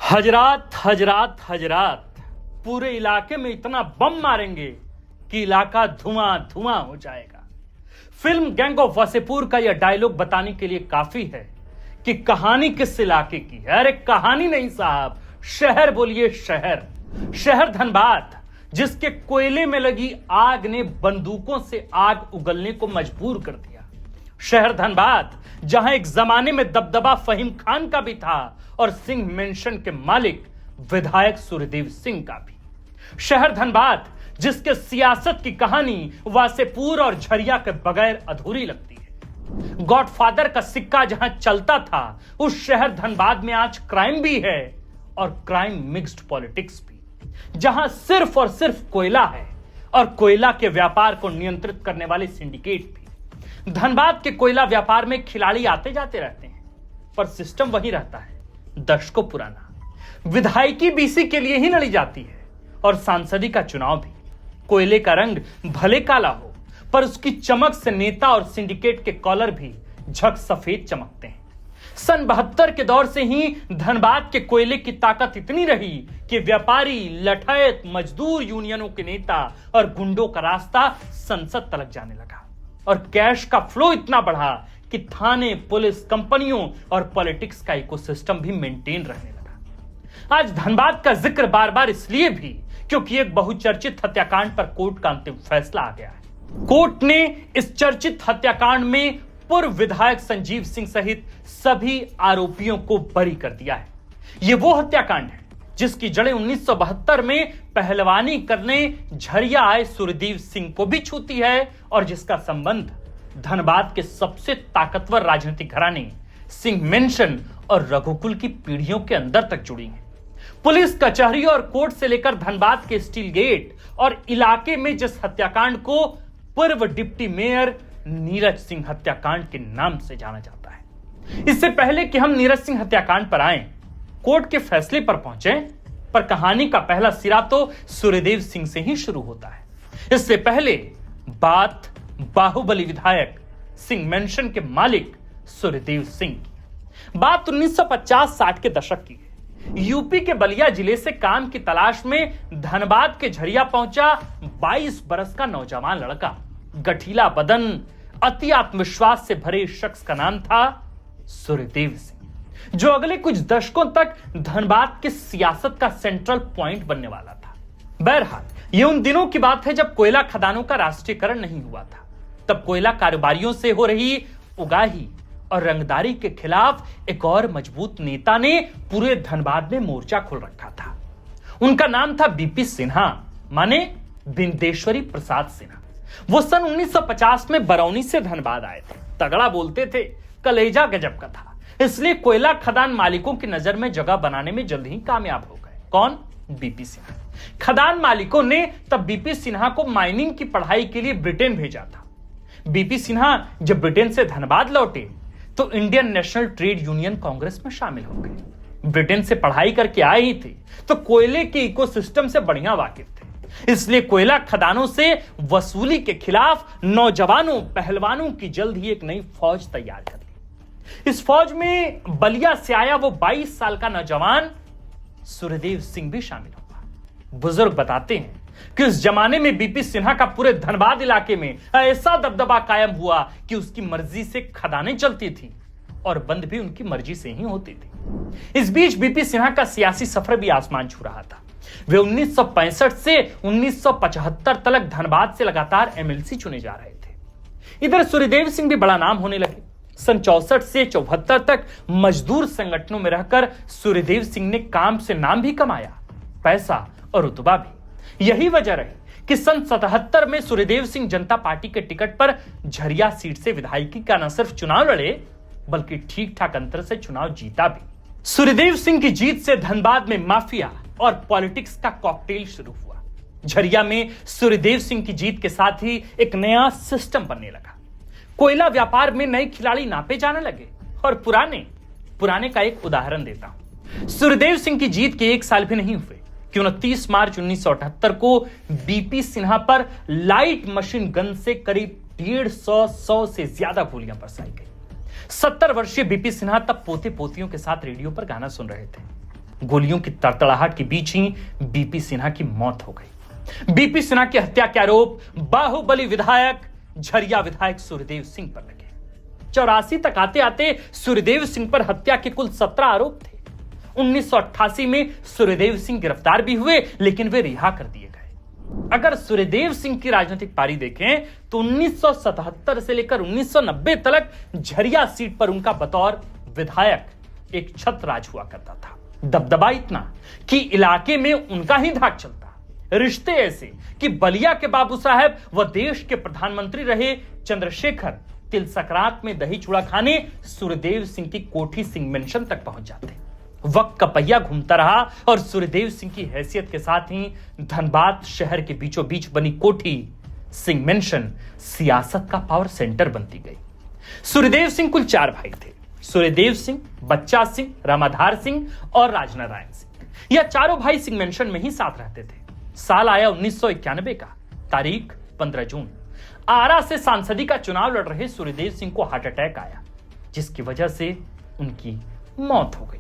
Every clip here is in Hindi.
हजरात हजरात हजरात, पूरे इलाके में इतना बम मारेंगे कि इलाका धुआं धुआं हो जाएगा। फिल्म गैंग ऑफ वासेपुर का यह डायलॉग बताने के लिए काफी है कि कहानी किस इलाके की है। अरे कहानी नहीं साहब, शहर बोलिए शहर। शहर धनबाद, जिसके कोयले में लगी आग ने बंदूकों से आग उगलने को मजबूर कर दिया। शहर धनबाद, जहां एक जमाने में दबदबा फहीम खान का भी था और सिंह मेंशन के मालिक विधायक सूर्यदेव सिंह का भी। शहर धनबाद, जिसके सियासत की कहानी वासेपुर और झरिया के बगैर अधूरी लगती है। गॉडफादर का सिक्का जहां चलता था, उस शहर धनबाद में आज क्राइम भी है और क्राइम मिक्स्ड पॉलिटिक्स भी, जहां सिर्फ और सिर्फ कोयला है और कोयला के व्यापार को नियंत्रित करने वाले सिंडिकेट भी। धनबाद के कोयला व्यापार में खिलाड़ी आते जाते रहते हैं, पर सिस्टम वही रहता है, दशकों पुराना। विधायकी बीसी के लिए ही लड़ी जाती है और सांसदी का चुनाव भी। कोयले का रंग भले काला हो, पर उसकी चमक से नेता और सिंडिकेट के कॉलर भी झक सफेद चमकते हैं। सन 72 के दौर से ही धनबाद के कोयले की ताकत इतनी रही कि व्यापारी, लठैत, मजदूर यूनियनों के नेता और गुंडों का रास्ता संसद तक जाने लगा और कैश का फ्लो इतना बढ़ा कि थाने, पुलिस, कंपनियों और पॉलिटिक्स का इकोसिस्टम भी मेंटेन रहने लगा। आज धनबाद का जिक्र बार बार इसलिए भी क्योंकि एक बहुचर्चित हत्याकांड पर कोर्ट का अंतिम फैसला आ गया है। कोर्ट ने इस चर्चित हत्याकांड में पूर्व विधायक संजीव सिंह सहित सभी आरोपियों को बरी कर दिया है। यह वो हत्याकांड है जिसकी जड़ें 1972 में पहलवानी करने झरिया आए सूर्यदेव सिंह को भी छूती है और जिसका संबंध धनबाद के सबसे ताकतवर राजनीतिक घराने सिंह मेंशन और रघुकुल की पीढ़ियों के अंदर तक जुड़ी है। पुलिस, कचहरी और कोर्ट से लेकर धनबाद के स्टील गेट और इलाके में जिस हत्याकांड को पूर्व डिप्टी मेयर नीरज सिंह हत्याकांड के नाम से जाना जाता है। इससे पहले कि हम नीरज सिंह हत्याकांड पर आएं, कोर्ट के फैसले पर पहुंचे, पर कहानी का पहला सिरा तो सूर्यदेव सिंह से ही शुरू होता है। इससे पहले बात बाहुबली विधायक सिंह मेंशन के मालिक सूर्यदेव सिंह की। बात 1950-60 के दशक की है। यूपी के बलिया जिले से काम की तलाश में धनबाद के झरिया पहुंचा 22 बरस का नौजवान लड़का। गठीला बदन, अति आत्मविश्वास से भरे शख्स का नाम था सूर्यदेव सिंह, जो अगले कुछ दशकों तक धनबाद की सियासत का सेंट्रल पॉइंट बनने वाला था। बहरहाल, यह उन दिनों की बात है जब कोयला खदानों का राष्ट्रीयकरण नहीं हुआ था। तब कोयला कारोबारियों से हो रही उगाही और रंगदारी के खिलाफ एक और मजबूत नेता ने पूरे धनबाद में मोर्चा खोल रखा था। उनका नाम था बीपी सिन्हा, माने बिंदेश्वरी प्रसाद सिन्हा। वो सन 1950 में बरौनी से धनबाद आए थे। तगड़ा बोलते थे, कलेजा गजब का था, इसलिए कोयला खदान मालिकों की नजर में जगह बनाने में जल्द ही कामयाब हो गए। कौन? बीपी सिन्हा। खदान मालिकों ने तब बीपी सिन्हा को माइनिंग की पढ़ाई के लिए ब्रिटेन भेजा था। बीपी सिन्हा जब ब्रिटेन से धनबाद लौटे तो Indian national trade union Congress में शामिल हो गए। ब्रिटेन से पढ़ाई करके आए ही थे तो कोयले के इकोसिस्टम से बढ़िया वाकिफ थे, इसलिए कोयला खदानों से वसूली के खिलाफ नौजवानों, पहलवानों की जल्द ही एक नई फौज तैयार कर ली। इस फौज में बलिया से आया वो 22 साल का नौजवान सूर्यदेव सिंह भी शामिल हुआ। बुजुर्ग बताते हैं कि उस जमाने में बीपी सिन्हा का पूरे धनबाद इलाके में ऐसा दबदबा कायम हुआ कि उसकी मर्जी से खदानें चलती थी और बंद भी उनकी मर्जी से ही होती थी। इस बीच बीपी सिन्हा का सियासी सफर भी आसमान छू रहा था। वे 1965 से 1975 तक धनबाद से लगातार एमएलसी चुने जा रहे थे। इधर सूर्यदेव सिंह भी बड़ा नाम होने लगे। सन 64 से 74 तक मजदूर संगठनों में रहकर सूर्यदेव सिंह ने काम से नाम भी कमाया, पैसा और रुतबा भी। यही वजह रही कि सन 77 में सूर्यदेव सिंह जनता पार्टी के टिकट पर झरिया सीट से विधायकी का न सिर्फ चुनाव लड़े बल्कि ठीक ठाक अंतर से चुनाव जीता भी। सूर्यदेव सिंह की जीत से धनबाद में माफिया और पॉलिटिक्स का कॉकटेल शुरू हुआ। झरिया में सूर्यदेव सिंह की जीत के साथ ही एक नया सिस्टम बनने लगा। कोयला व्यापार में नए खिलाड़ी नापे जाने लगे और पुराने का एक उदाहरण देता हूं। सूर्यदेव सिंह की जीत के 1 साल भी नहीं हुए कि 29 मार्च 1978 को बीपी सिन्हा पर लाइट मशीन गन से करीब 150 से ज्यादा गोलियां बरसाई गई। 70 वर्षीय बीपी सिन्हा तब पोते पोतियों के साथ रेडियो पर गाना सुन रहे थे। गोलियों की तड़तड़ाहट के बीच ही बीपी सिन्हा की मौत हो गई। बीपी सिन्हा की हत्या के आरोप बाहुबली विधायक, झरिया विधायक सूर्यदेव सिंह पर लगे। 84 तक आते आते सूर्यदेव सिंह पर हत्या के कुल 17 आरोप थे। 1988 में सूर्यदेव सिंह गिरफ्तार भी हुए, लेकिन वे रिहा कर दिए गए। अगर सूर्यदेव सिंह की राजनीतिक पारी देखें तो 1977 से लेकर 1990 तक झरिया सीट पर उनका बतौर विधायक एक छत्रराज हुआ करता था। दबदबा इतना कि इलाके में उनका ही धाक चलता। रिश्ते ऐसे कि बलिया के बाबू साहब व देश के प्रधानमंत्री रहे चंद्रशेखर तिल सकरात में दही चूड़ा खाने सूर्यदेव सिंह की कोठी सिंह मेंशन तक पहुंच जाते। वक्त का पहिया घूमता रहा और सूर्यदेव सिंह की हैसियत के साथ ही धनबाद शहर के बीचों बीच बनी कोठी सिंह मेंशन सियासत का पावर सेंटर बनती गई। सूर्यदेव सिंह कुल 4 भाई थे। सूर्यदेव सिंह, बच्चा सिंह, रामाधार सिंह और राजनारायण सिंह। यह चारों भाई सिंह मेंशन में ही साथ रहते थे। साल आया 1991 का, तारीख 15 जून। आरा से सांसदी का चुनाव लड़ रहे सूर्यदेव सिंह को हार्ट अटैक आया, जिसकी वजह से उनकी मौत हो गई।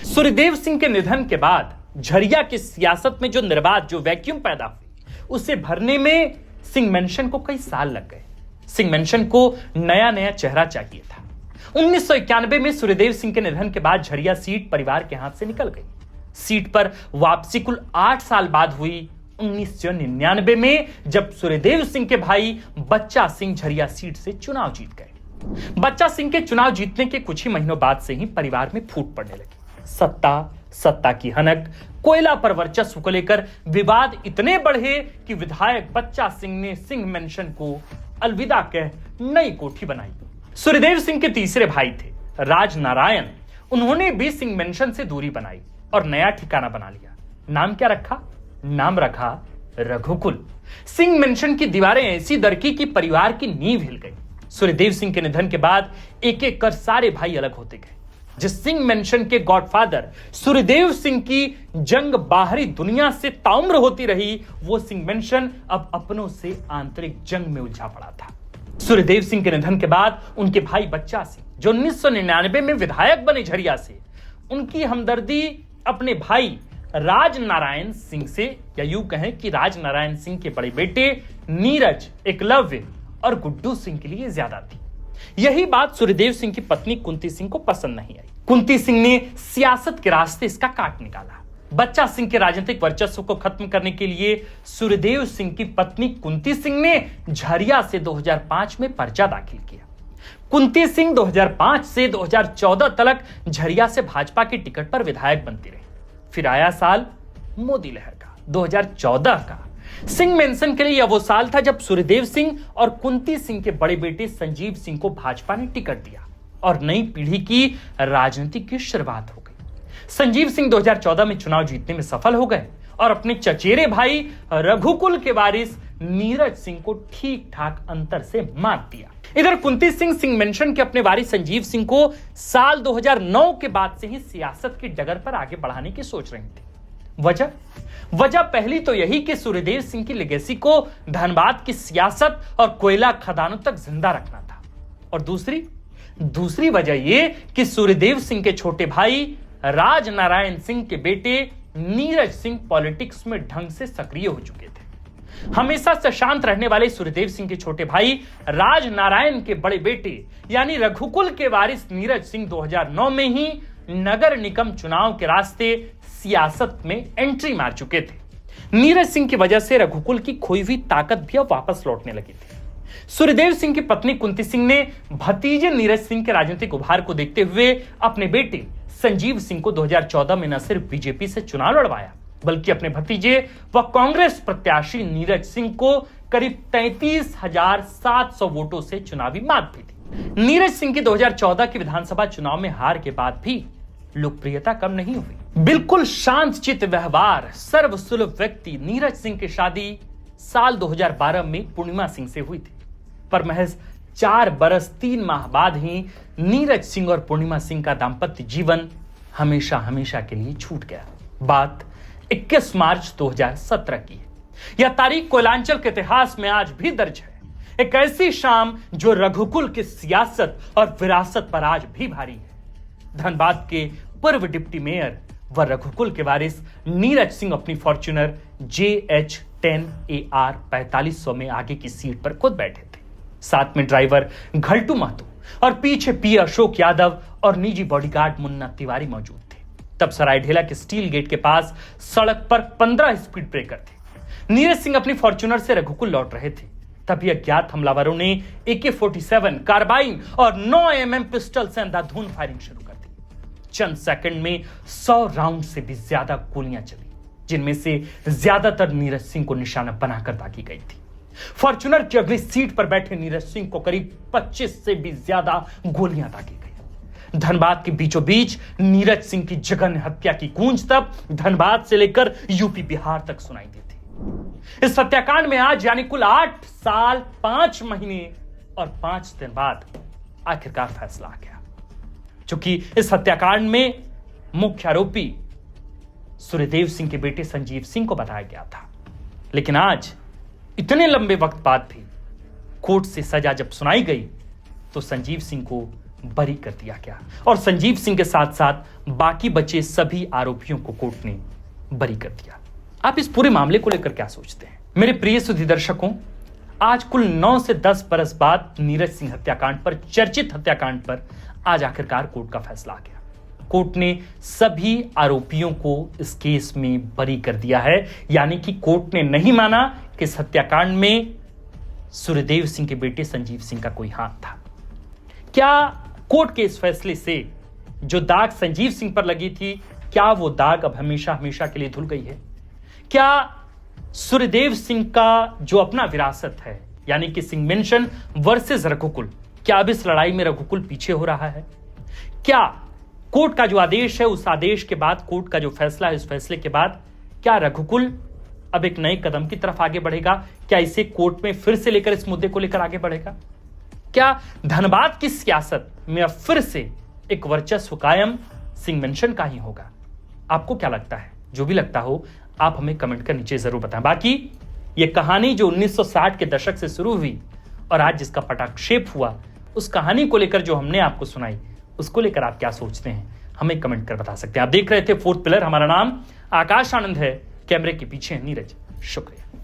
सूर्यदेव सिंह के निधन के बाद झरिया की सियासत में जो निर्बाध, जो वैक्यूम पैदा हुई, उसे भरने में सिंह मेंशन को कई साल लग गए। सिंह मेंशन को नया नया चेहरा चाहिए था। 1991 में सूर्यदेव सिंह के निधन के बाद झरिया सीट परिवार के हाथ से निकल गई। सीट पर वापसी कुल 8 साल बाद हुई 1999 में, जब सूर्यदेव सिंह के भाई बच्चा सिंह झरिया सीट से चुनाव जीत गए। बच्चा सिंह के चुनाव जीतने के कुछ ही महीनों बाद से ही परिवार में फूट पड़ने लगी। सत्ता की हनक, कोयला पर वर्चस्व को लेकर विवाद इतने बढ़े कि विधायक बच्चा सिंह ने सिंह मेंशन को अलविदा कह नई कोठी बनाई। सूर्यदेव सिंह के तीसरे भाई थे राजनारायण। उन्होंने भी सिंह मेंशन से दूरी बनाई और नया ठिकाना बना लिया। नाम क्या रखा? नाम रखा रघुकुल। सिंह मेंशन की दीवारें ऐसी दरकी कि परिवार की नींव हिल गई। सूर्यदेव सिंह के निधन के बाद एक एक कर सारे भाई अलग होते गए। जिस सिंह मेंशन के गॉडफादर सूर्यदेव सिंह की जंग बाहरी दुनिया से ताउम्र होती रही, वो सिंह मेंशन अब अपनों से आंतरिक जंग में उलझा पड़ा था। सूर्यदेव सिंह के निधन के बाद उनके भाई बच्चा सिंह, जो 1999 में विधायक बने झरिया से, उनकी हमदर्दी अपने भाई राजनारायण सिंह से, या यूं कहें कि राजनारायण सिंह के बड़े बेटे नीरज, एकलव्य और गुड्डू सिंह के लिए ज्यादा थी। यही बात सूर्यदेव सिंह की पत्नी कुंती सिंह को पसंद नहीं आई। कुंती सिंह ने सियासत के रास्ते इसका काट निकाला। बच्चा सिंह के राजनीतिक वर्चस्व को खत्म करने के लिए सूर्यदेव सिंह की पत्नी कुंती सिंह ने झरिया से 2005 में पर्चा दाखिल किया। कुंती सिंह 2005 से 2014 तक झरिया से भाजपा की टिकट पर विधायक बनती रही। फिर आया साल मोदी लहर का, 2014 का। सिंह मेंशन के लिए यह वो साल था जब सूर्यदेव सिंह और कुंती सिंह के बड़े बेटे संजीव सिंह को भाजपा ने टिकट दिया और नई पीढ़ी की राजनीति की शुरुआत हो गई। संजीव सिंह 2014 में चुनाव जीतने में सफल हो गए और अपने चचेरे भाई रघुकुल के वारिस नीरज सिंह को ठीक ठाक अंतर से मात दिया। इधर कुंती सिंह सिंह मेंशन के अपने वारिस संजीव सिंह को साल 2009 के बाद से ही सियासत की डगर पर आगे बढ़ाने की सोच रही थी। वजह पहली तो यही कि सूर्यदेव सिंह की लेगेसी को धनबाद की सियासत और कोयला खदानों तक जिंदा रखना था, और दूसरी वजह यह कि सूर्यदेव सिंह के छोटे भाई राजनारायण सिंह के बेटे नीरज सिंह पॉलिटिक्स में ढंग से सक्रिय हो चुके थे। हमेशा से शांत रहने वाले सूर्यदेव सिंह के छोटे भाई राजनारायण के बड़े बेटे यानी रघुकुल के वारिस नीरज सिंह 2009 में ही नगर निगम चुनाव के रास्ते सियासत में एंट्री मार चुके थे। नीरज सिंह की वजह से रघुकुल की खोई हुई ताकत भी अब वापस लौटने लगी थी। सूर्यदेव सिंह की पत्नी कुंती सिंह ने भतीजे नीरज सिंह के राजनीतिक उभार को देखते हुए अपने बेटे संजीव सिंह को 2014 में न सिर्फ बीजेपी से चुनाव लड़वाया, बल्कि अपने भतीजे व कांग्रेस प्रत्याशी नीरज सिंह को करीब 33,700 वोटों से चुनावी मात भी दी। नीरज सिंह की 2014 की विधानसभा चुनाव में हार के बाद भी लोकप्रियता कम नहीं हुई। बिल्कुल शांतचित्त व्यवहार, सर्वसुलभ व्यक्ति नीरज सिंह की शादी साल 2012 में पूर्णिमा सिंह से हुई थी, पर महज 4 बरस 3 माह बाद ही नीरज सिंह और पूर्णिमा सिंह का दाम्पत्य जीवन हमेशा हमेशा के लिए छूट गया। बात 21 मार्च 2017 की है। यह तारीख कोयलांचल के इतिहास में आज भी दर्ज है। एक ऐसी शाम जो रघुकुल की सियासत और विरासत पर आज भी भारी है। धनबाद के पूर्व डिप्टी मेयर वह रघुकुल के वारिस नीरज सिंह अपनी फॉर्च्यूनर JH10 AR 4500 में आगे की सीट पर खुद बैठे थे। साथ में ड्राइवर घलटू महतो और पीछे पी अशोक यादव और निजी बॉडीगार्ड मुन्ना तिवारी मौजूद थे। तब सरायढेला के स्टील गेट के पास सड़क पर 15 स्पीड ब्रेकर थे। नीरज सिंह अपनी फॉर्च्यूनर से रघुकुल लौट रहे थे, तभी अज्ञात हमलावरों ने AK-47 कार्बाइन और 9 mm पिस्टल से अंधाधुंध फायरिंग शुरू कर दी। चंद सेकंड में 100 राउंड से भी ज्यादा गोलियां चली, जिनमें से ज्यादातर नीरज सिंह को निशाना बनाकर दागी गई थी। फॉर्च्यूनर की अगली सीट पर बैठे नीरज सिंह को करीब 25 से भी ज्यादा गोलियां दागी गई। धनबाद के बीचों बीच नीरज सिंह की जघन्य हत्या की गूंज तब धनबाद से लेकर यूपी बिहार तक सुनाई दी थी। इस हत्याकांड में आज यानी कुल 8 साल 5 महीने और 5 दिन बाद आखिरकार फैसला आ गया। चूंकि इस हत्याकांड में मुख्य आरोपी सूर्यदेव सिंह के बेटे संजीव सिंह को बताया गया था, लेकिन आज इतने लंबे वक्त बाद भी कोर्ट से सजा जब सुनाई गई तो संजीव सिंह को बरी कर दिया गया और संजीव सिंह के साथ साथ बाकी बचे सभी आरोपियों को कोर्ट ने बरी कर दिया। आप इस पूरे मामले को लेकर क्या सोचते हैं? मेरे प्रिय सुधी दर्शकों, आज कुल 9 से 10 बरस बाद नीरज सिंह हत्याकांड पर, चर्चित हत्याकांड पर आज आखिरकार कोर्ट का फैसला आ गया। कोर्ट ने सभी आरोपियों को इस केस में बरी कर दिया है, यानी कि कोर्ट ने नहीं माना कि इस हत्याकांड में सूर्यदेव सिंह के बेटे संजीव सिंह का कोई हाथ था। क्या कोर्ट के इस फैसले से जो दाग संजीव सिंह पर लगी थी, क्या वो दाग अब हमेशा हमेशा के लिए धुल गई है? क्या सूर्यदेव सिंह का जो अपना विरासत है, यानी कि सिंह मेंशन वर्सेस रघुकुल, क्या अब इस लड़ाई में रघुकुल पीछे हो रहा है? क्या कोर्ट का जो आदेश है, उस आदेश के बाद, कोर्ट का जो फैसला है, उस फैसले के बाद क्या रघुकुल अब एक नए कदम की तरफ आगे बढ़ेगा? क्या इसे कोर्ट में फिर से लेकर इस मुद्दे को लेकर आगे बढ़ेगा? क्या धनबाद की सियासत में अब फिर से एक वर्चस्व कायम सिंह मेंशन का ही होगा? आपको क्या लगता है? जो भी लगता हो आप हमें कमेंट कर नीचे जरूर बताएं। बाकी ये कहानी जो 1960 के दशक से शुरू हुई और आज जिसका पटाक्षेप हुआ, उस कहानी को लेकर जो हमने आपको सुनाई, उसको लेकर आप क्या सोचते हैं हमें कमेंट कर बता सकते हैं। आप देख रहे थे फोर्थ पिलर। हमारा नाम आकाश आनंद है, कैमरे के पीछे है नीरज। शुक्रिया।